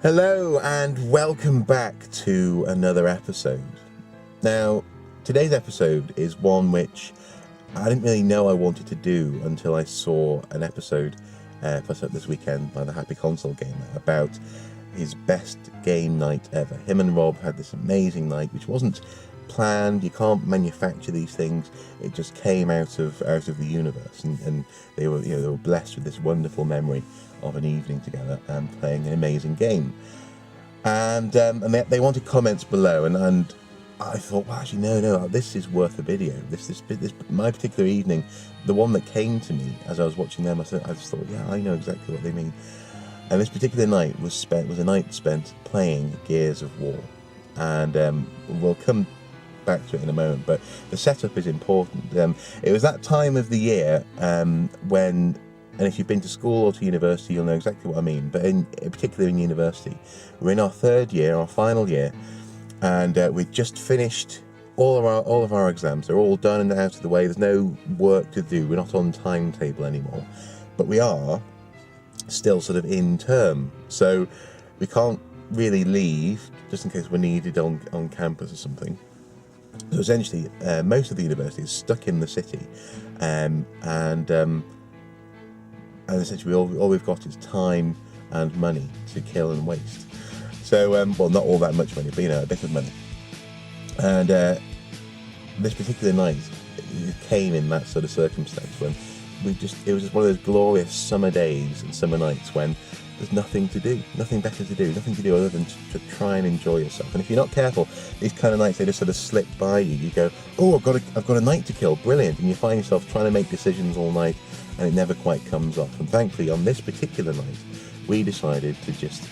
Hello and welcome back to another episode. Now, today's episode is one which I didn't really know I wanted to do until I saw an episode put up this weekend by the Happy Console Gamer about his best game night ever. Him and Rob had this amazing night which wasn't planned. You can't manufacture these things. It just came out of the universe, and they were blessed with this wonderful memory of an evening together and playing an amazing game. And they wanted comments below, and I thought, well, actually, no, this is worth a video. This my particular evening, the one that came to me as I was watching them, I just thought, yeah, I know exactly what they mean. And this particular night was a night spent playing Gears of War, and we'll come back to it in a moment, but the setup is important. It was that time of the year when, and if you've been to school or to university, you'll know exactly what I mean, but particularly in university, we're in our third year, our final year, and we've just finished all of our exams. They're all done and out of the way. There's no work to do. We're not on timetable anymore, but we are still sort of in term, so we can't really leave just in case we're needed on campus or something. So essentially, most of the university is stuck in the city, and essentially all we've got is time and money to kill and waste. So, well, not all that much money, but a bit of money. And this particular night, it came in that sort of circumstance when it was just one of those glorious summer days and summer nights when there's nothing to do, nothing better to do, nothing to do other than to try and enjoy yourself. And if you're not careful, these kind of nights, they just sort of slip by you. You go, oh, I've got a night to kill, brilliant. And you find yourself trying to make decisions all night, and it never quite comes off. And thankfully, on this particular night, we decided to just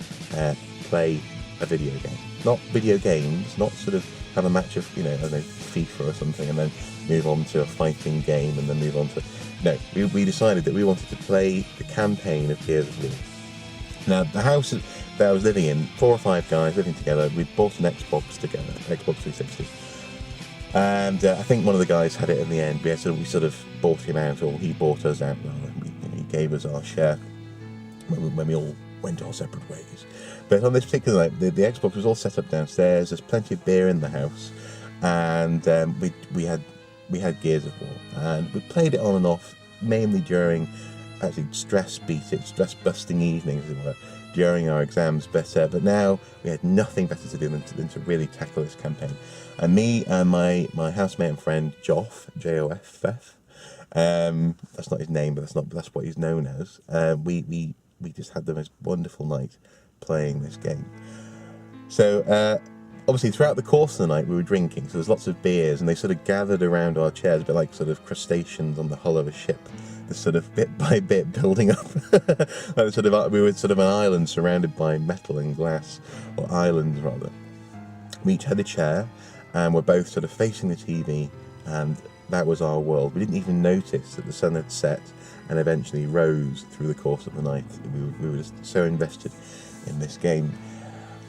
play a video game. Not video games, not sort of have a match of, I don't know, FIFA or something, and then move on to a fighting game, and then move on to... No, we decided that we wanted to play the campaign of Gears of War. Now, the house that I was living in, 4 or 5 guys living together, we bought an Xbox together, Xbox 360. And I think one of the guys had it in the end. We sort of bought him out, or he bought us out. He gave us our share when we all went our separate ways. But on this particular night, the Xbox was all set up downstairs. There's plenty of beer in the house, and we had Gears of War, and we played it on and off, mainly during actually stress-busting evenings, as it were, during our exams. But now we had nothing better to do than to really tackle this campaign. And me and my housemate and friend Joff, J-O-F, that's not his name, but that's what he's known as. We just had the most wonderful night playing this game. So obviously throughout the course of the night we were drinking, so there's lots of beers, and they sort of gathered around our chairs, a bit like sort of crustaceans on the hull of a ship. This sort of bit by bit building up. We were sort of an island surrounded by metal and glass, or islands rather. We each had a chair, and we're both sort of facing the TV, and that was our world. We didn't even notice that the sun had set and eventually rose through the course of the night. We were just so invested in this game.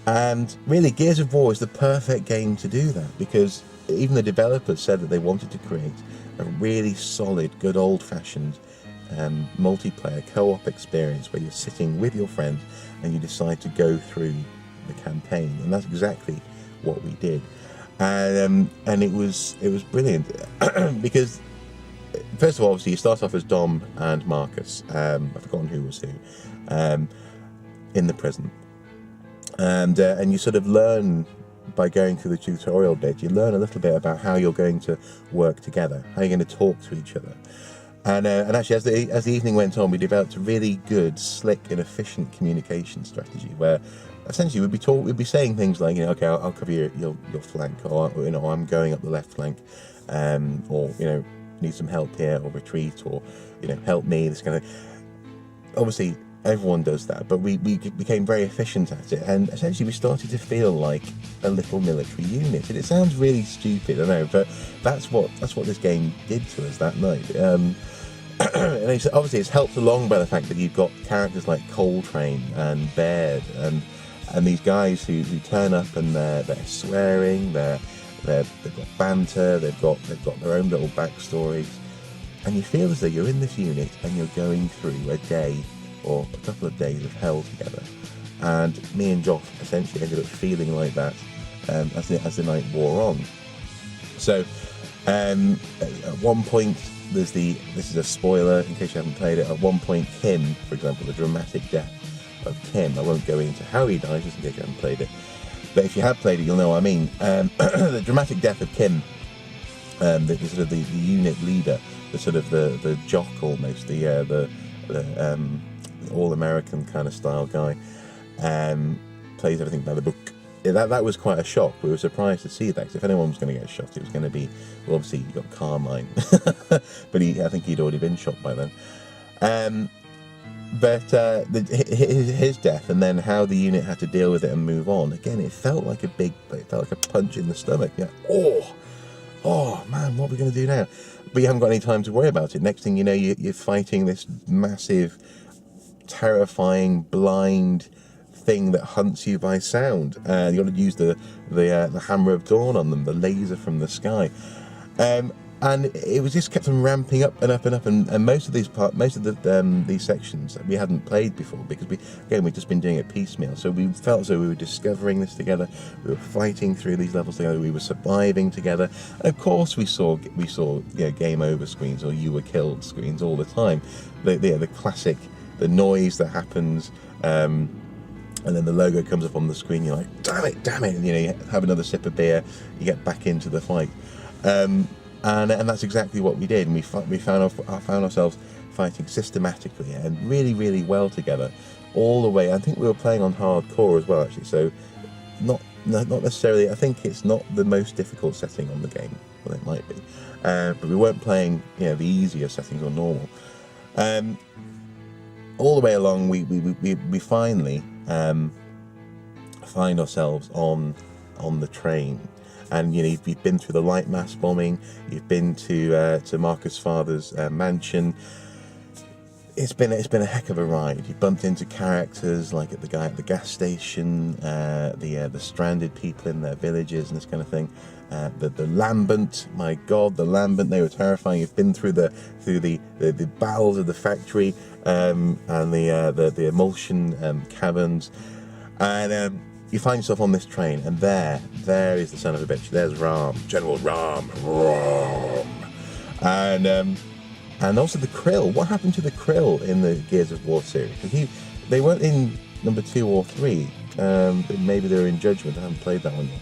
And really, Gears of War is the perfect game to do that, because even the developers said that they wanted to create a really solid, good old-fashioned multiplayer co-op experience where you're sitting with your friends and you decide to go through the campaign, and that's exactly what we did. And it was brilliant because first of all, obviously, you start off as Dom and Marcus. I've forgotten who was who in the prison, and you sort of learn by going through the tutorial bit. You learn a little bit about how you're going to work together, how you're going to talk to each other. And actually, as the evening went on, we developed a really good, slick, and efficient communication strategy where essentially we'd be saying things like, okay, I'll cover your flank, or I'm going up the left flank, or need some help here, or retreat, or help me. This kind of, obviously everyone does that, but we became very efficient at it, and essentially we started to feel like a little military unit. And it sounds really stupid, I know, but that's what this game did to us that night. And it's helped along by the fact that you've got characters like Coltrane and Baird and these guys who turn up, and they're swearing, they've got banter, they've got their own little backstories, and you feel as though you're in this unit and you're going through a day or a couple of days of hell together. and me and Joff essentially ended up feeling like that as the night wore on. So at one point, this is a spoiler in case you haven't played it. At one point, Kim, for example, the dramatic death of Kim. I won't go into how he dies just in case you haven't played it. But if you have played it, you'll know what I mean. The dramatic death of Kim, the sort of the unit leader, the sort of the jock almost, the all-American kind of style guy, plays everything by the book. That was quite a shock. We were surprised to see that, because if anyone was going to get shot, it was going to be, well, obviously you got Carmine, but I think he'd already been shot by then. His death, and then how the unit had to deal with it and move on. Again, it felt like a punch in the stomach. Yeah. Oh man, what are we going to do now? But you haven't got any time to worry about it. Next thing you know, you're fighting this massive, terrifying, blind thing that hunts you by sound, and you got to use the hammer of dawn on them, the laser from the sky, and it was just kept on ramping up and up and up, and most of these sections we hadn't played before, because we'd just been doing it piecemeal. So we felt as though we were discovering this together, we were fighting through these levels together, we were surviving together, and of course we saw game over screens or you were killed screens all the time. The classic, the noise that happens, and then the logo comes up on the screen. You're like, damn it, and you have another sip of beer, you get back into the fight, and that's exactly what we did. And we found ourselves fighting systematically and really, really well together all the way. I think we were playing on hardcore as well, actually. So not necessarily. I think it's not the most difficult setting on the game. Well, it might be, but we weren't playing the easier settings or normal. All the way along, we finally find ourselves on the train, and you've been through the light mass bombing, you've been to Marcus' father's mansion. It's been a heck of a ride. You bumped into characters like the guy at the gas station, the stranded people in their villages and this kind of thing. The Lambent, my God, the Lambent, they were terrifying. You've been through the bowels of the factory, and the emulsion caverns, and you find yourself on this train, and there is the son of a bitch. There's Rahm, General Rahm, and also the Krill. What happened to the Krill in the Gears of War series? Because they weren't in number 2 or 3. Maybe they were in Judgment. I haven't played that one yet.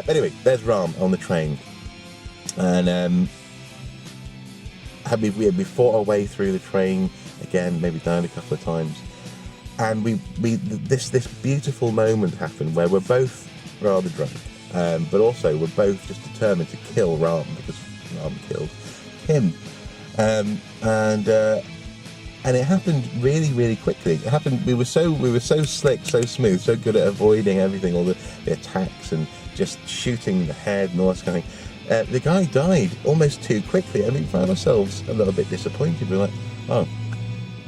But anyway, there's Rahm on the train, and we fought our way through the train again, maybe died a couple of times, and this beautiful moment happened where we're both rather drunk, but also we're both just determined to kill Rahm, because Rahm killed him, and it happened really, really quickly. It happened. We were so slick, so smooth, so good at avoiding everything, all the attacks and just shooting the head and all that kind of thing. The guy died almost too quickly, and we found ourselves a little bit disappointed. We were like, oh,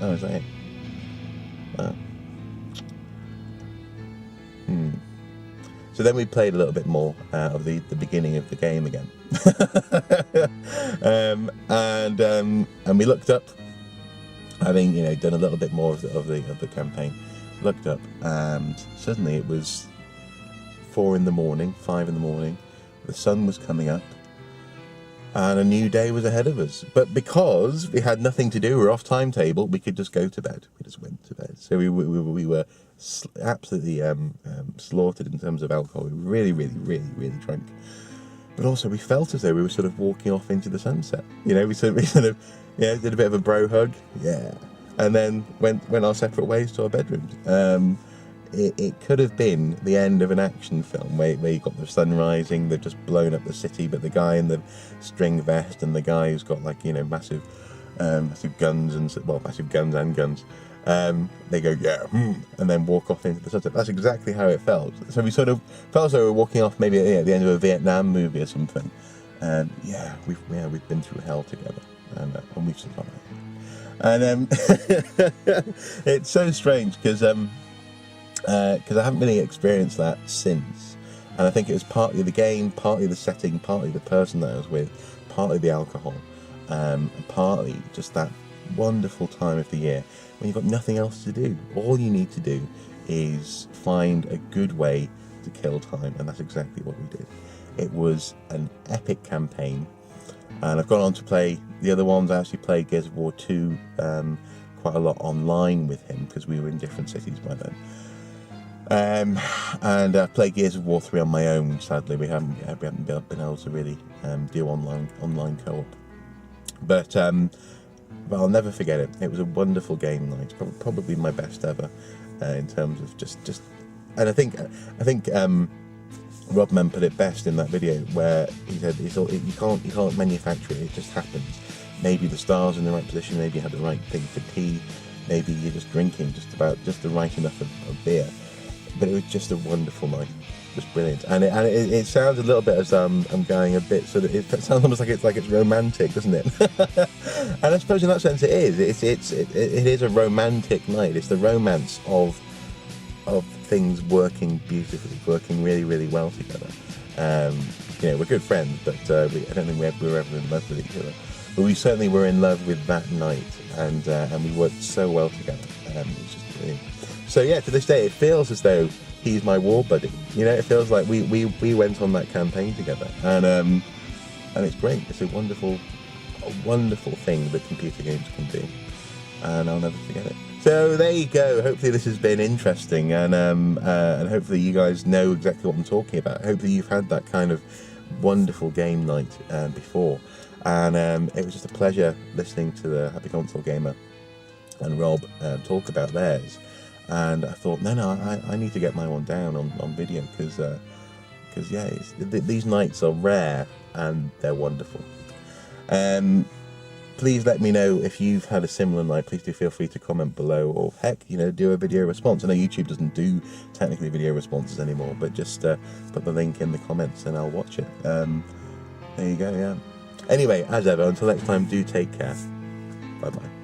is that it? Wow. So then we played a little bit more of the beginning of the game again, and we looked up, having done a little bit more of the campaign. Looked up, and suddenly it was 4 in the morning, 5 in the morning. The sun was coming up, and a new day was ahead of us. But because we had nothing to do, we were off timetable, we could just go to bed. We just went to bed. So we were absolutely slaughtered in terms of alcohol. We were really, really, really, really drunk. But also we felt as though we were sort of walking off into the sunset. We sort of did a bit of a bro hug, and then went our separate ways to our bedrooms. It could have been the end of an action film where you've got the sun rising, they've just blown up the city, but the guy in the string vest and the guy who's got massive guns and guns, they go and then walk off into the sunset. That's exactly how it felt. So we sort of felt as though we were walking off maybe at the end of a Vietnam movie or something. And we've been through hell together, and we've survived. And it's so strange because I haven't really experienced that since, and I think it was partly the game, partly the setting, partly the person that I was with, partly the alcohol, and partly just that wonderful time of the year when you've got nothing else to do. All you need to do is find a good way to kill time, and that's exactly what we did. It was an epic campaign, and I've gone on to play the other ones. I actually played Gears of War 2 quite a lot online with him because we were in different cities by then. And I played Gears of War 3 on my own. Sadly, we haven't been able to really do online co-op. But I'll never forget it. It was a wonderful game night. Probably my best ever in terms of just. And I think Rob Mann put it best in that video where he said you can't manufacture it. It just happens. Maybe the stars in the right position. Maybe you had the right thing for tea. Maybe you're just drinking just the right enough of beer. But it was just a wonderful night, just brilliant. And it sounds a little bit as I'm going a bit sort of. It sounds almost like it's romantic, doesn't it? And I suppose in that sense it is. It is a romantic night. It's the romance of things working beautifully, working really, really well together. We're good friends, but I don't think we were ever in love with each other. But we certainly were in love with that night, and we worked so well together. It was just brilliant. So yeah, to this day, it feels as though he's my war buddy. It feels like we went on that campaign together, and it's great. It's a wonderful thing that computer games can do, and I'll never forget it. So there you go. Hopefully this has been interesting, and hopefully you guys know exactly what I'm talking about. Hopefully you've had that kind of wonderful game night before, and it was just a pleasure listening to the Happy Console Gamer and Rob talk about theirs. And I thought, no, I need to get my one down on video because these nights are rare and they're wonderful. Please let me know if you've had a similar night. Please do feel free to comment below, or heck, do a video response. I know YouTube doesn't do technically video responses anymore, but just put the link in the comments and I'll watch it. There you go, yeah. Anyway, as ever, until next time, do take care. Bye-bye.